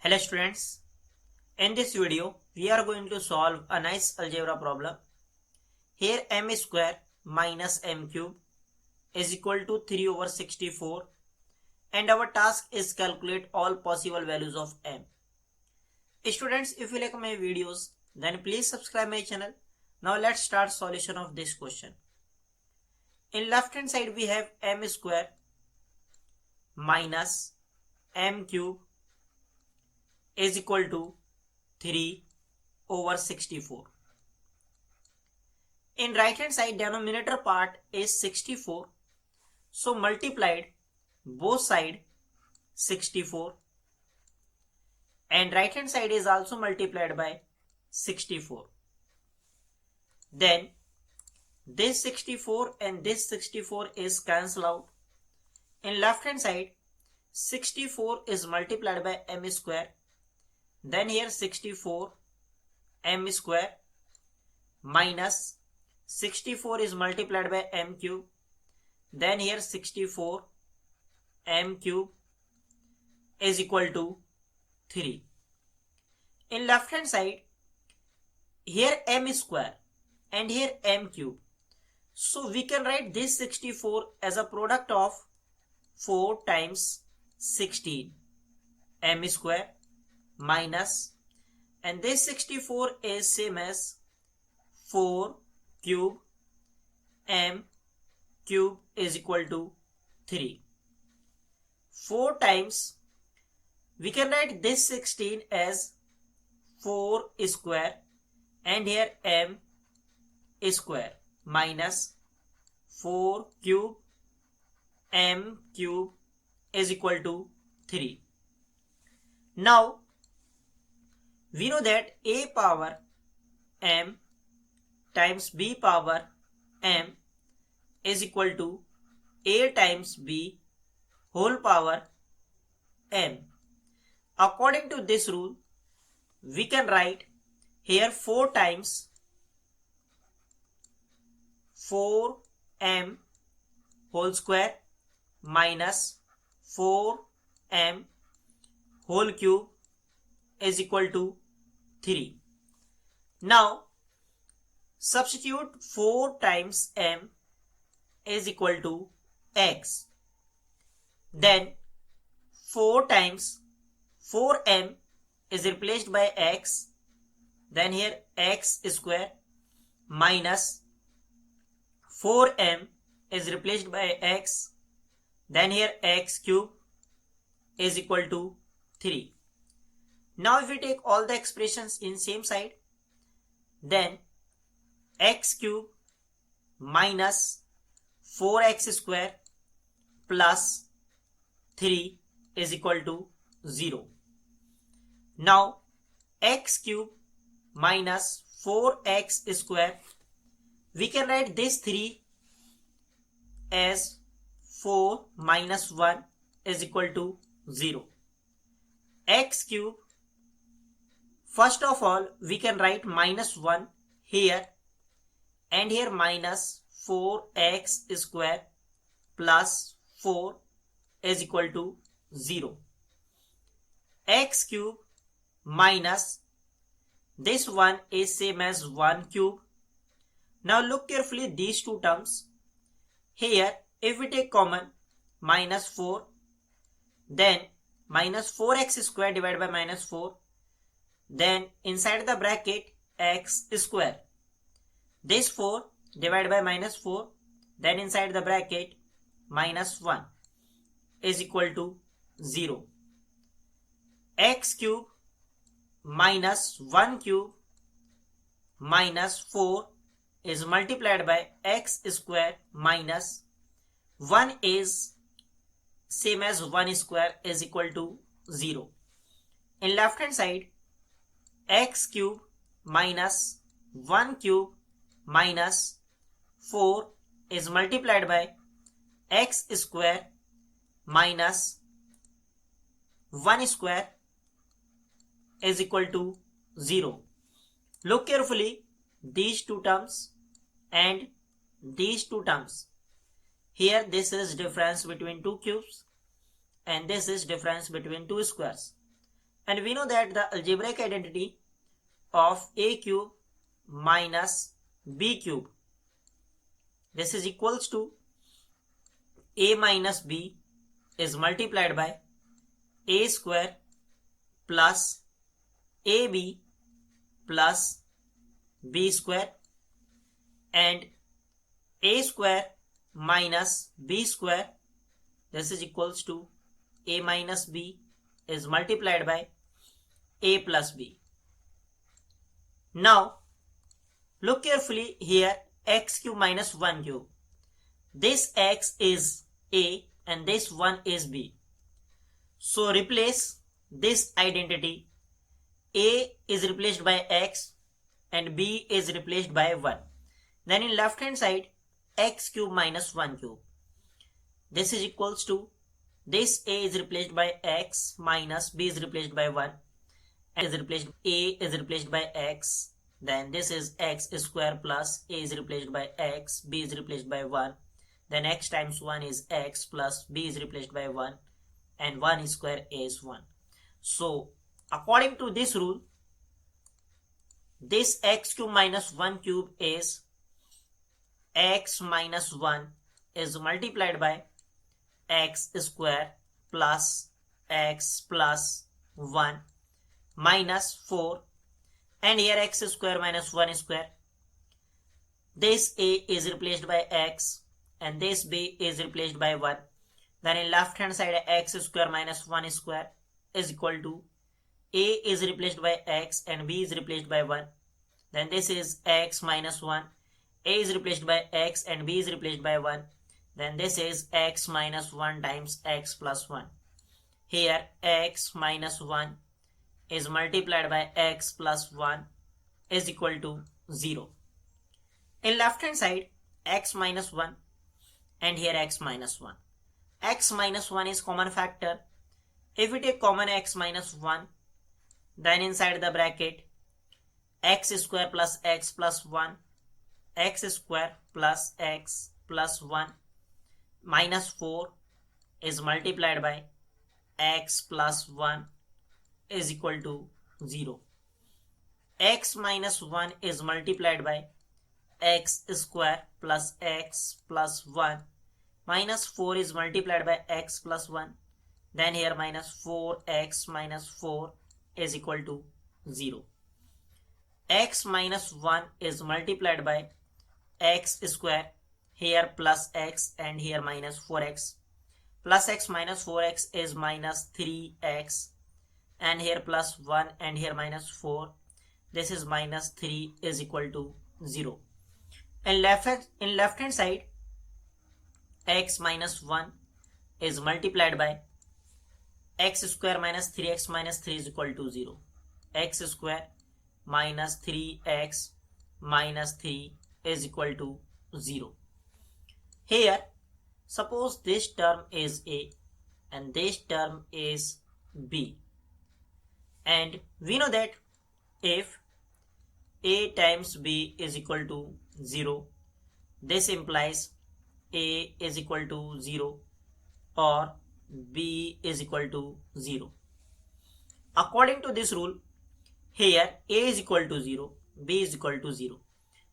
Hello students, in this video we are going to solve a nice algebra problem. Here m square minus m cube is equal to 3 over 64 and our task is calculate all possible values of m. Students, if you like my videos then please subscribe my channel. Now let's start solution of this question. In left hand side we have m square minus m cube is equal to 3 over 64. In right hand side denominator part is 64. So multiplied both side 64 and right hand side is also multiplied by 64. Then this 64 and this 64 is cancel out. In left hand side 64 is multiplied by m square. Then here 64 m square minus 64 is multiplied by m cube. Then here 64 m cube is equal to 3. In left hand side here m square and here m cube. So we can write this 64 as a product of 4 times 16 m square minus, and this 64 is same as 4 cube m cube is equal to 3. 4 times we can write this 16 as 4 square and here m square minus 4 cube m cube is equal to 3. Now we know that a power m times b power m is equal to a times b whole power m. According to this rule, we can write here 4 times 4m whole square minus 4m whole cube is equal to 3. Now substitute 4 times m is equal to x. Then 4 times 4m is replaced by x. Then here x square minus 4m is replaced by x. Then here x cube is equal to 3. Now if we take all the expressions in same side, then x cube minus 4x square plus 3 is equal to 0. Now x cube minus 4x square, we can write this 3 as 4 minus 1 is equal to 0. X cube, first of all we can write minus 1 here and here minus 4x square plus 4 is equal to 0. X cube minus this one is same as 1 cube. Now look carefully these two terms. Here if we take common minus 4, then minus 4x square divided by minus 4, then inside the bracket x square. This 4 divided by minus 4, then inside the bracket minus 1 is equal to 0. X cube minus 1 cube minus 4 is multiplied by x square minus 1 is same as 1 square is equal to 0. In left hand side x cube minus 1 cube minus 4 is multiplied by x square minus 1 square is equal to 0. Look carefully these two terms and these two terms. Here this is difference between two cubes and this is difference between two squares. And we know that the algebraic identity of a cube minus b cube, this is equals to a minus b is multiplied by a square plus ab plus b square, and a square minus b square, this is equals to a minus b is multiplied by a plus b. Now look carefully here, x cube minus 1 cube. This x is a and this 1 is b. So replace this identity. A is replaced by x and b is replaced by 1. Then in left hand side, x cube minus 1 cube. This is equals to, this a is replaced by x minus b is replaced by 1. A is replaced by x. Then this is x square plus a is replaced by x, b is replaced by 1. Then x times 1 is x plus b is replaced by 1 and 1 square is 1. So according to this rule, this x cube minus 1 cube is x minus 1 is multiplied by x square plus x plus 1 minus 4, and here x square minus 1 square. This a is replaced by x and this b is replaced by 1. Then in left hand side, x square minus 1 square is equal to a is replaced by x and b is replaced by 1. Then this is x minus 1. A is replaced by x and b is replaced by 1. Then this is x minus 1 times x plus 1. Here x minus 1 is multiplied by x plus 1 is equal to 0. In left hand side, x minus 1 and here x minus 1. X minus 1 is common factor. If we take common x minus 1, then inside the bracket x square plus x plus 1, x square plus x plus 1 minus 4 is multiplied by x plus 1 is equal to 0. X minus 1 is multiplied by x square plus x plus 1 minus 4 is multiplied by x plus 1. Then here minus 4x minus 4 is equal to 0. X minus 1 is multiplied by x square, here plus x and here minus 4x. Plus x minus 4x is minus 3x, and here plus 1 and here minus 4. This is minus 3 is equal to 0. In left hand side, x minus 1 is multiplied by x square minus 3x is equal to 0. X square minus 3x minus 3 is equal to 0. Here, suppose this term is a and this term is b. And we know that if a times b is equal to 0, this implies a is equal to 0 or b is equal to 0. According to this rule, here a is equal to 0, b is equal to 0.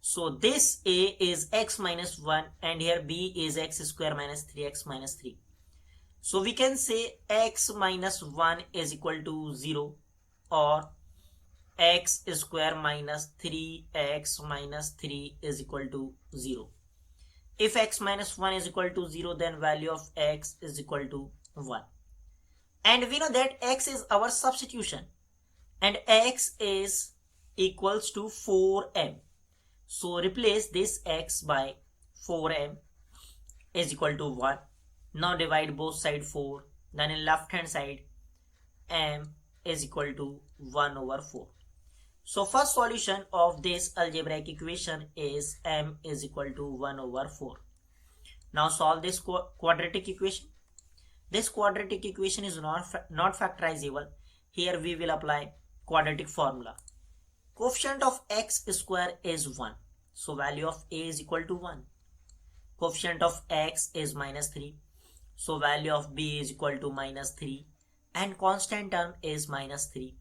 So this a is x minus 1 and here b is x square minus 3x minus 3. So we can say x minus 1 is equal to 0 or x square minus 3x minus 3 is equal to 0. If x minus 1 is equal to 0, then value of x is equal to 1. And we know that x is our substitution and x is equals to 4m. So replace this x by 4m is equal to 1. Now divide both sides 4. Then in left hand side, m is equal to 1 over 4. So first solution of this algebraic equation is m is equal to 1 over 4. Now solve this quadratic equation. This quadratic equation is not factorizable. Here we will apply quadratic formula. Coefficient of x square is 1. So value of a is equal to 1. Coefficient of x is minus 3. So value of b is equal to minus 3. and constant term is minus 3.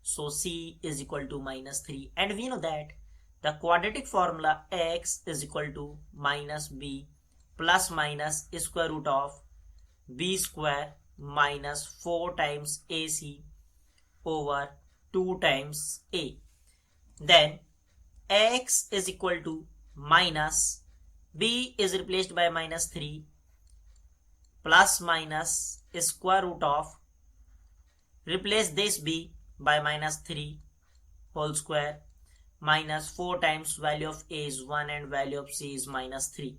So C is equal to minus 3, and we know that the quadratic formula x is equal to minus b plus minus square root of b square minus 4 times ac over 2 times a. Then x is equal to minus b is replaced by minus 3 plus minus square root of, replace this b by minus 3 whole square minus 4 times value of a is 1 and value of c is minus 3,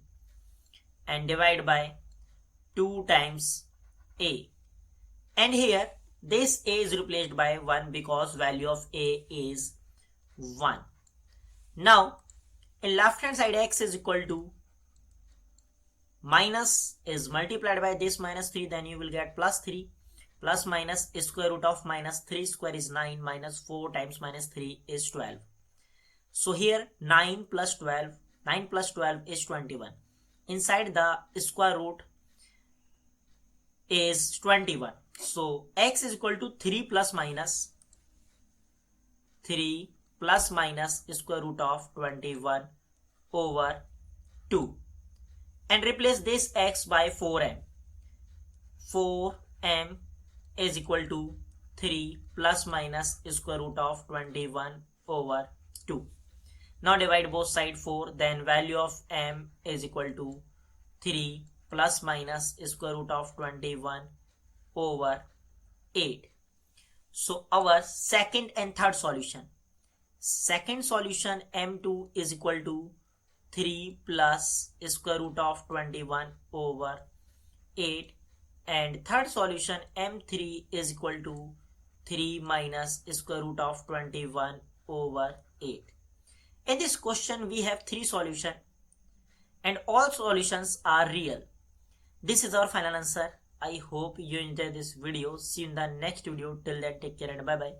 and divide by 2 times a. And here this a is replaced by 1 because value of a is 1. Now in left hand side x is equal to minus is multiplied by this minus 3, then you will get plus 3 plus minus square root of minus 3 square is 9 minus 4 times minus 3 is 12. So here 9 plus 12 is 21. Inside the square root is 21. So x is equal to 3 plus minus square root of 21 over 2, and replace this x by 4m. 4m is equal to 3 plus minus square root of 21 over 2. Now divide both sides 4, then value of m is equal to 3 plus minus square root of 21 over 8. So our second and third solution. Second solution m2 is equal to 3 plus square root of 21 over 8, and third solution m3 is equal to 3 minus square root of 21 over 8. In this question we have 3 solutions and all solutions are real. This is our final answer. I hope you enjoyed this video. See you in the next video. Till then, take care and bye bye.